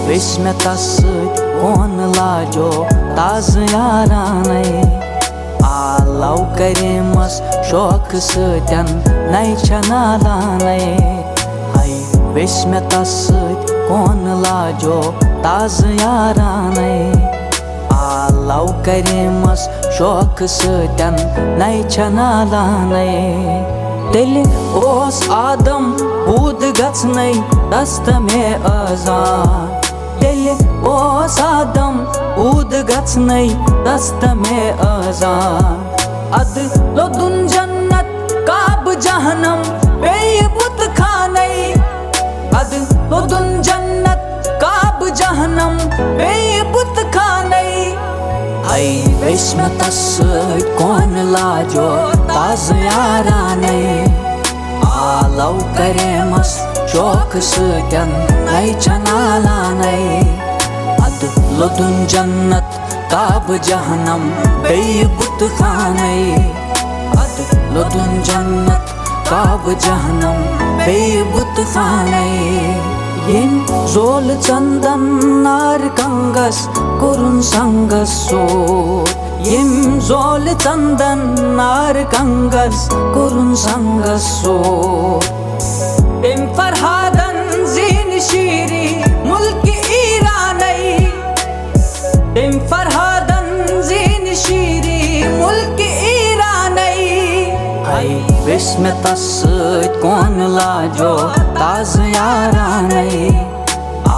वेश में तस कौन लाजो ताज याराने आलौ करेमस शौक सतन नई नालाने हाय वेश में तस कौन लाजो ताज याराने आलौ करेमस शौक सतन नई नालाने तेल ओस आदम बूद गचने दस्त में अजान तेल ओस आदम बूद गचने दस्त में अजान अद लोदुन जन्नत काब जहनम बेबुत खाने अद लोदुन जन्नत काब जहनम बेबुत खाने हाय वेश में तस कौन लाजो ताज याराने आलौ करेमस शौक सतन नई नालाने अद लोदुन जन्नत काब जहनम बेबुत खाने अद लोदुन जन्नत काब जहनम बेबुत खाने येन जोल चंदन नार कंगस कुरुन संगस सोर येम जोल चंदन नार कंगस कुरुन संगस सोर तेम फरहादन जीन शीरी मुल्क ईरानी तेम फरहादन जीन शीरी मुल्क ईरानी हाय वेश में तस कौन लाजो ताज याराने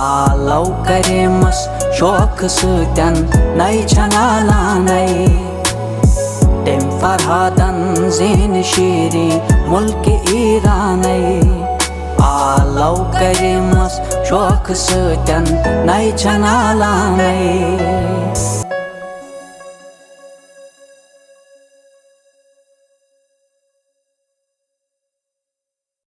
आलौ करेमस शौक सतन नई नालाने तेम फरहादन जीन शीरी मुल्क ईरानी आलौ करेमस शौक सतन नई नालाने।